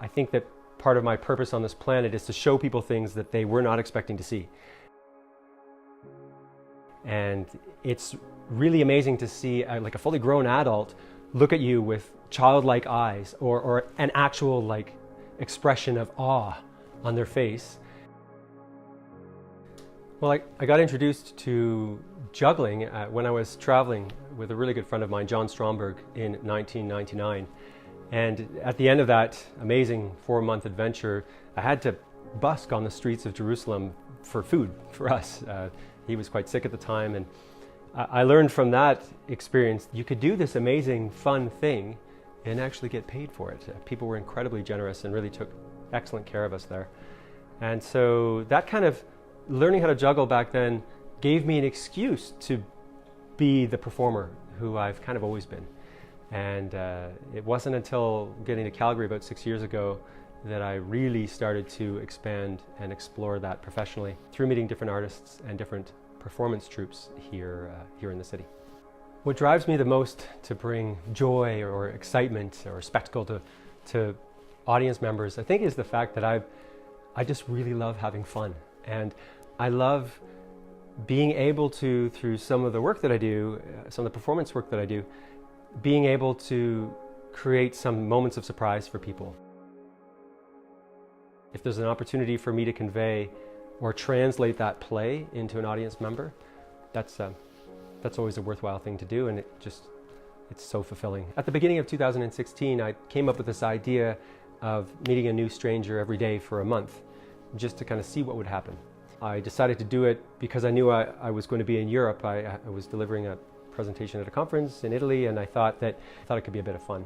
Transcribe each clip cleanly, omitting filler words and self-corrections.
I think that part of my purpose on this planet is to show people things that they were not expecting to see. And it's really amazing to see like a fully grown adult look at you with childlike eyes or an actual like expression of awe on their face. Well, I got introduced to juggling when I was traveling with a really good friend of mine, John Stromberg, in 1999. And at the end of that amazing 4-month adventure, I had to busk on the streets of Jerusalem for food for us. He was quite sick at the time, and I learned from that experience you could do this amazing, fun thing and actually get paid for it. People were incredibly generous and really took excellent care of us there. And so that kind of learning how to juggle back then gave me an excuse to be the performer who I've kind of always been. And it wasn't until getting to Calgary about 6 years ago that I really started to expand and explore that professionally through meeting different artists and different performance troupes here in the city. What drives me the most to bring joy or excitement or spectacle to audience members, I think, is the fact that I just really love having fun. And I love being able to, through some of the work that I do, some of the performance work that I do, being able to create some moments of surprise for people. If there's an opportunity for me to convey or translate that play into an audience member, that's always a worthwhile thing to do, and it's so fulfilling. At the beginning of 2016, I came up with this idea of meeting a new stranger every day for a month, just to kind of see what would happen. I decided to do it because I knew I was going to be in Europe. I was delivering a presentation at a conference in Italy, and I thought it could be a bit of fun.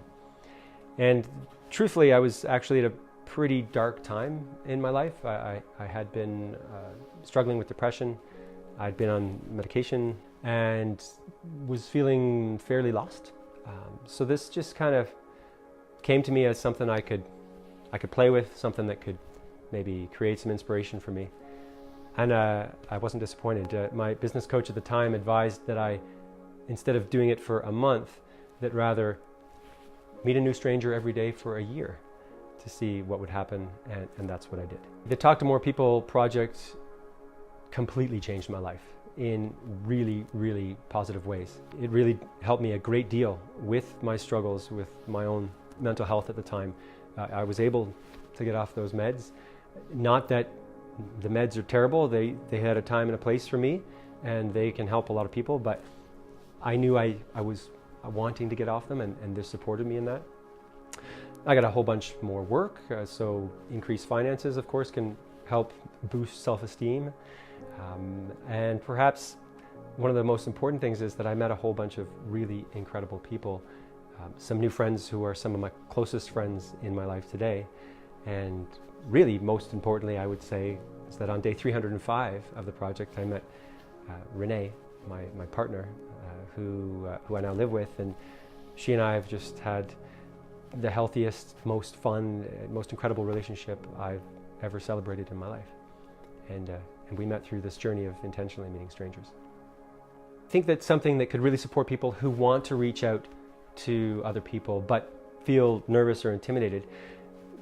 And truthfully, I was actually at a pretty dark time in my life. I had been struggling with depression. I'd been on medication and was feeling fairly lost. So this just kind of came to me as something I could play with, something that could maybe create some inspiration for me. And I wasn't disappointed. My business coach at the time advised that I, instead of doing it for a month, that rather meet a new stranger every day for a year to see what would happen, and that's what I did. The Talk to More People project completely changed my life in really, really positive ways. It really helped me a great deal with my struggles with my own mental health at the time. I was able to get off those meds. Not that the meds are terrible, they had a time and a place for me, and they can help a lot of people, but I knew I was wanting to get off them, and this supported me in that. I got a whole bunch more work, so increased finances, of course, can help boost self-esteem. And perhaps one of the most important things is that I met a whole bunch of really incredible people, some new friends who are some of my closest friends in my life today. And really, most importantly, I would say, is that on day 305 of the project, I met Renee, my partner, who I now live with, and she and I have just had the healthiest, most fun, most incredible relationship I've ever celebrated in my life. And we met through this journey of intentionally meeting strangers. I think that something that could really support people who want to reach out to other people but feel nervous or intimidated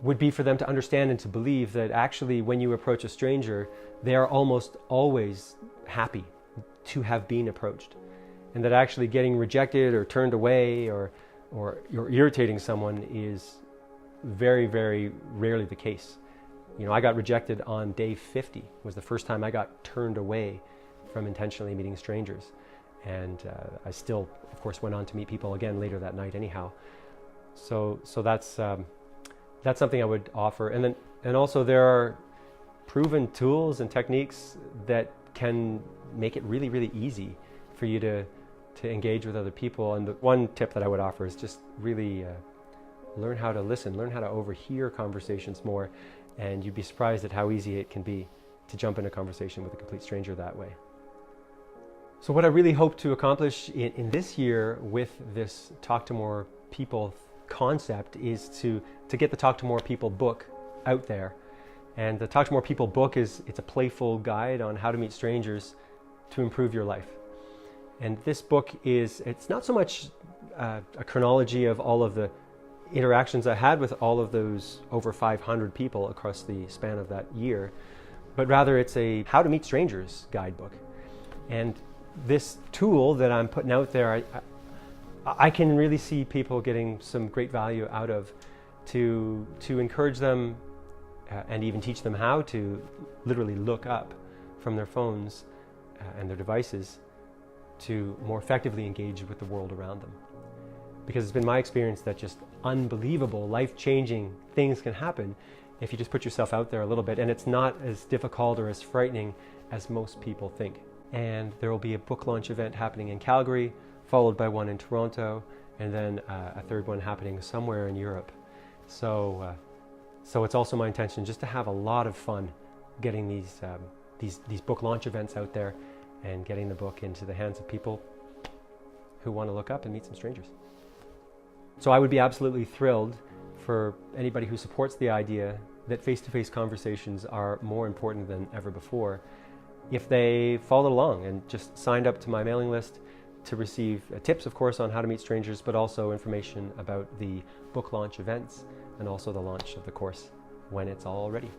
would be for them to understand and to believe that actually when you approach a stranger, they are almost always happy to have been approached. And that actually getting rejected or turned away or you're irritating someone is very, very rarely the case. You know, I got rejected on day 50, was the first time I got turned away from intentionally meeting strangers. And I still, of course, went on to meet people again later that night anyhow. So that's something I would offer. And also there are proven tools and techniques that can make it really, really easy for you to engage with other people. And the one tip that I would offer is just really learn how to listen, learn how to overhear conversations more, and you'd be surprised at how easy it can be to jump in a conversation with a complete stranger that way. So what I really hope to accomplish in this year with this Talk to More People concept is to get the Talk to More People book out there. And the Talk to More People book it's a playful guide on how to meet strangers to improve your life. And this book it's not so much a chronology of all of the interactions I had with all of those over 500 people across the span of that year, but rather it's a how to meet strangers guidebook. And this tool that I'm putting out there, I can really see people getting some great value out of, to encourage them and even teach them how to literally look up from their phones and their devices to more effectively engage with the world around them. Because it's been my experience that just unbelievable, life-changing things can happen if you just put yourself out there a little bit, and it's not as difficult or as frightening as most people think. And there will be a book launch event happening in Calgary, followed by one in Toronto, and then a third one happening somewhere in Europe. So it's also my intention just to have a lot of fun getting these book launch events out there and getting the book into the hands of people who want to look up and meet some strangers. So I would be absolutely thrilled for anybody who supports the idea that face-to-face conversations are more important than ever before if they followed along and just signed up to my mailing list to receive tips, of course, on how to meet strangers, but also information about the book launch events and also the launch of the course when it's all ready.